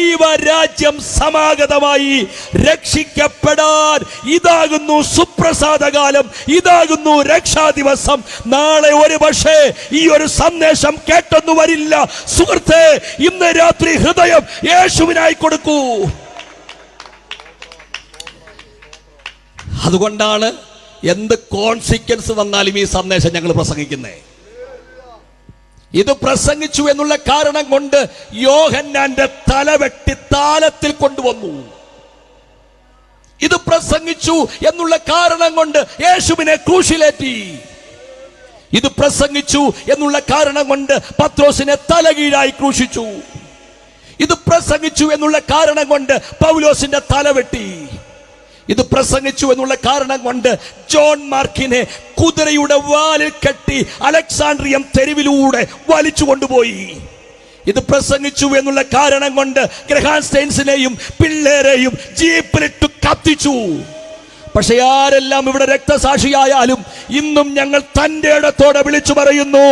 ദൈവരാജ്യം സമാഗതമായി. രക്ഷിക്കപ്പെടാൻ ഇതാകുന്നു സുപ്രസാദകാലം, ഇതാകുന്നു രക്ഷാദിവസം. നാളെ ഒരു പക്ഷേ ഈ ഒരു സന്ദേശം കേട്ടെന്നു വരില്ല. സുഹൃത്തേ, ഇന്ന് രാത്രി ഹൃദയം യേശുവിനായി കൊടുക്കൂ. അതുകൊണ്ടാണ് എന്ത് കോൺസിക്വൻസ് വന്നാലും ഈ സന്ദേശം ഞങ്ങൾ പ്രസംഗിക്കുന്നത്. ഇത് പ്രസംഗിച്ചു എന്നുള്ള കാരണം കൊണ്ട് യോഹന്നാന്റെ തലവെട്ടി താലത്തിൽ കൊണ്ടുവന്നു. ഇത് പ്രസംഗിച്ചു എന്നുള്ള കാരണം കൊണ്ട് യേശുവിനെ ക്രൂശിലേറ്റി. ഇത് പ്രസംഗിച്ചു എന്നുള്ള കാരണം കൊണ്ട് പത്രോസിനെ തലകീഴായി ക്രൂശിച്ചു. ഇത് പ്രസംഗിച്ചു എന്നുള്ള കാരണം കൊണ്ട് പൗലോസിന്റെ തലവെട്ടി. ഇത് പ്രസംഗിച്ചു എന്നുള്ള കാരണം കൊണ്ട് ജോൺ മാർക്കിനെ കുതിരയുടെ വാലിൽ കെട്ടി അലക്സാണ്ട്രിയം തെരുവിലൂടെ വലിച്ചു കൊണ്ടുപോയി. ഇത് പ്രസംഗിച്ചു എന്നുള്ള കാരണം കൊണ്ട് ഗ്രഹാം സ്റ്റെയിൻസിനെയും പിള്ളേരെയും ജീപ്പിലിട്ട് കത്തിച്ചു. പക്ഷെ ആരെല്ലാം ഇവിടെ രക്തസാക്ഷിയായാലും ഇന്നും ഞങ്ങൾ തന്റെ ഇടത്തോടെ വിളിച്ചു പറയുന്നു,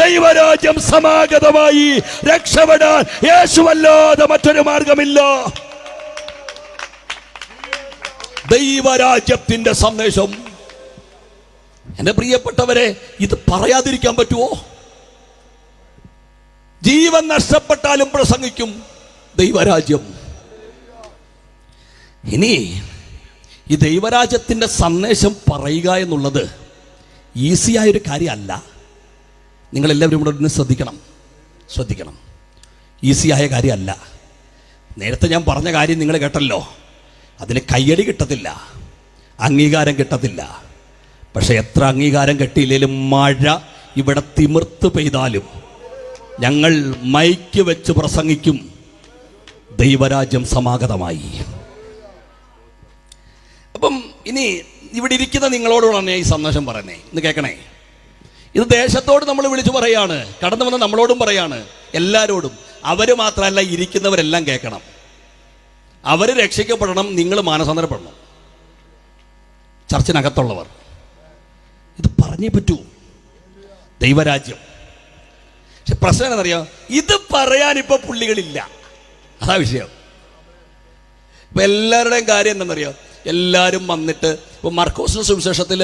ദൈവരാജ്യം സമാഗതമായി. രക്ഷപ്പെടാൻ യേശുവല്ലാതെ മറ്റൊരു മാർഗമില്ല. ദൈവരാജ്യത്തിന്റെ സന്ദേശം. എന്റെ പ്രിയപ്പെട്ടവരെ, ഇത് പറയാതിരിക്കാൻ പറ്റുമോ? ജീവൻ നഷ്ടപ്പെട്ടാലും പ്രസംഗിക്കും ദൈവരാജ്യം. ഇനി ഈ ദൈവരാജ്യത്തിന്റെ സന്ദേശം പറയുക എന്നുള്ളത് ഈസിയായൊരു കാര്യമല്ല. നിങ്ങളെല്ലാവരും ഇവിടെ ഒന്ന് ശ്രദ്ധിക്കണം. ഈസിയായ കാര്യമല്ല. നേരത്തെ ഞാൻ പറഞ്ഞ കാര്യം നിങ്ങൾ കേട്ടല്ലോ. അതിന് കയ്യടി കിട്ടത്തില്ല, അംഗീകാരം കിട്ടത്തില്ല. പക്ഷെ എത്ര അംഗീകാരം കിട്ടിയില്ലെങ്കിലും മഴ ഇവിടെ തിമിർത്ത് പെയ്താലും ഞങ്ങൾ മൈക്ക് വെച്ച് പ്രസംഗിക്കും, ദൈവരാജ്യം സമാഗതമായി. അപ്പം ഇനി ഇവിടെ ഇരിക്കുന്ന നിങ്ങളോടാണ് ഈ സന്ദേശം പറയുന്നേ. ഇന്ന് കേൾക്കണേ. ഇത് ദേശത്തോട് നമ്മൾ വിളിച്ചു പറയാണ്, കടന്നു വന്ന് നമ്മളോടും പറയാണ്, എല്ലാവരോടും. അവര് മാത്രമല്ല, ഇരിക്കുന്നവരെല്ലാം കേൾക്കണം. അവര് രക്ഷിക്കപ്പെടണം, നിങ്ങൾ മാനസാന്തരപ്പെടണം. ചർച്ചിനകത്തുള്ളവർ ഇത് പറഞ്ഞേ പറ്റൂ. ദൈവരാജ്യം. പക്ഷെ പ്രശ്നം എന്താണെന്നറിയാം, ഇത് പറയാൻ ഇപ്പൊ പുള്ളികളില്ല. അതാ വിഷയം. ഇപ്പൊ എല്ലാവരുടെയും കാര്യം എന്താണെന്നറിയാം, എല്ലാവരും വന്നിട്ട് ഇപ്പൊ മർക്കോസിന്റെ സുവിശേഷത്തിൽ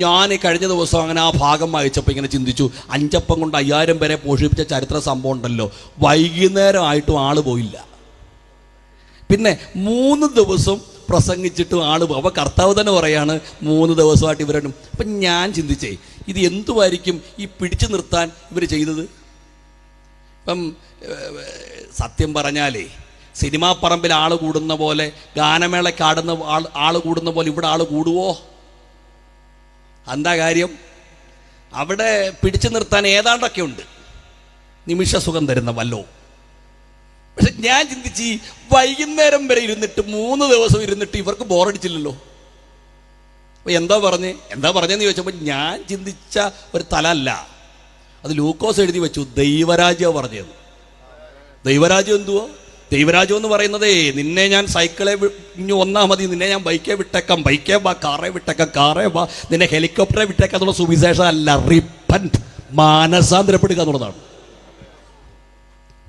ഞാൻ കഴിഞ്ഞ ദിവസം അങ്ങനെ ആ ഭാഗം വായിച്ചപ്പോൾ ഇങ്ങനെ ചിന്തിച്ചു, 5 അപ്പം കൊണ്ട് 5000 പേരെ പോഷിപ്പിച്ച ചരിത്ര സംഭവം ഉണ്ടല്ലോ. വൈകുന്നേരമായിട്ടും ആള് പോയില്ല. പിന്നെ 3 ദിവസം പ്രസംഗിച്ചിട്ടും ആള് പോകും. അപ്പോൾ കർത്താവ് തന്നെ പറയാണ് 3 ദിവസമായിട്ട് ഇവരും. അപ്പം ഞാൻ ചിന്തിച്ചേ, ഇത് എന്തുമായിരിക്കും ഈ പിടിച്ചു നിർത്താൻ ഇവർ ചെയ്തത്? ഇപ്പം സത്യം പറഞ്ഞാലേ, സിനിമാ പറമ്പിൽ ആൾ കൂടുന്ന പോലെ, ഗാനമേളയ്ക്ക് ആൾ കൂടുന്ന പോലെ ഇവിടെ ആൾ കൂടുവോ? എന്താ കാര്യം? അവിടെ പിടിച്ചു നിർത്താൻ ഏതാണ്ടൊക്കെ ഉണ്ട്, നിമിഷസുഖം തരുന്ന വല്ലോ. പക്ഷെ ഞാൻ ചിന്തിച്ച്, വൈകുന്നേരം വരെ ഇരുന്നിട്ട് 3 ദിവസം ഇരുന്നിട്ട് ഇവർക്ക് ബോറടിച്ചില്ലല്ലോ. അപ്പൊ എന്താ പറഞ്ഞെന്ന് ചോദിച്ചപ്പോൾ ഞാൻ ചിന്തിച്ച ഒരു തല അല്ല, അത് ലൂക്കോസ് എഴുതി വെച്ചു. ദൈവരാജ്യം പറഞ്ഞത്. ദൈവരാജ്യം എന്തുവോ? ദൈവരാജ്യം എന്ന് പറയുന്നതേ, നിന്നെ ഞാൻ സൈക്കിളെ ഇനി വന്നാൽ മതി, നിന്നെ ഞാൻ ബൈക്കേ വിട്ടേക്കാം, ബൈക്കേ വാ, കാറേ വിട്ടേക്കാം, കാറേ വാ, നിന്നെ ഹെലികോപ്റ്ററെ വിട്ടേക്കാം എന്നുള്ള സുവിശേഷം അല്ല. റിപ്പന്റ്, മാനസാന്തരപ്പെടുക എന്നുള്ളതാണ്.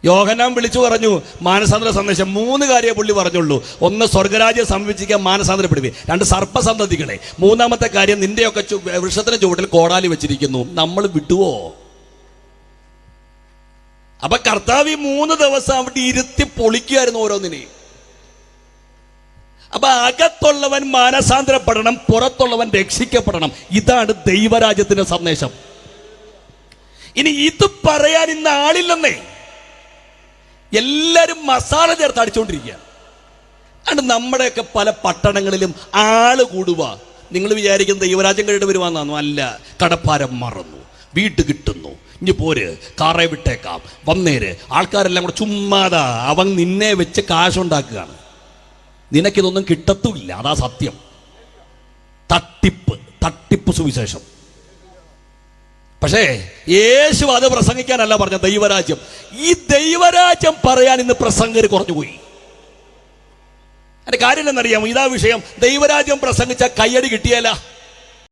യോഹന്നാൻ വിളിച്ചു പറഞ്ഞു മാനസാന്തര സന്ദേശം. 3 കാര്യമേ പുള്ളി പറഞ്ഞുള്ളൂ. 1, സ്വർഗരാജ്യം സംരക്ഷിക്കാൻ മാനസാന്തരപ്പെടുവേ. 2, സർപ്പസന്തതികളെ. 3-ാമത്തെ കാര്യം, നിന്റെയൊക്കെ വൃക്ഷത്തിന് ചുവട്ടിൽ കോടാലി വെച്ചിരിക്കുന്നു. നമ്മൾ വിട്ടുവോ? അപ്പൊ കർത്താവ് 3 ദിവസം അവിടെ ഇരുത്തി പൊളിക്കുകയായിരുന്നു ഓരോന്നിനെയും. അപ്പൊ അകത്തുള്ളവൻ മാനസാന്തരപ്പെടണം, പുറത്തുള്ളവൻ രക്ഷിക്കപ്പെടണം. ഇതാണ് ദൈവരാജ്യത്തിന്റെ സന്ദേശം. ഇനി ഇത് പറയാൻ ഇന്ന് ആളില്ലെന്നേ. എല്ലാരും മസാല ചേർത്ത് അടിച്ചുകൊണ്ടിരിക്കുകയാണ്. അത് നമ്മുടെയൊക്കെ പല പട്ടണങ്ങളിലും ആള് കൂടുക. നിങ്ങൾ വിചാരിക്കുന്നത് ദൈവരാജ്യം കഴിഞ്ഞിട്ട് വരുവാന്നാണോ? അല്ല. കടപ്പാരം മറന്നു, വീട്ട് കിട്ടുന്നു, ഇനി പോര്, കാറേ വിട്ടേക്കാം, വന്നേര്. ആൾക്കാരെല്ലാം കൂടെ ചുമ്മാതാ അവൻ നിന്നെ വെച്ച് കാശുണ്ടാക്കുകയാണ്. നിനക്കിതൊന്നും കിട്ടത്തുമില്ല. അതാ സത്യം. തട്ടിപ്പ് സുവിശേഷം. പക്ഷേ യേശു അത് പ്രസംഗിക്കാനല്ല പറഞ്ഞ ദൈവരാജ്യം. ഈ ദൈവരാജ്യം പറയാൻ ഇന്ന് പ്രസംഗര് കുറഞ്ഞുപോയി. അതിന്റെ കാര്യം എന്നറിയാമോ? ഇതാ വിഷയം. ദൈവരാജ്യം പ്രസംഗിച്ച കയ്യടി കിട്ടിയല്ല.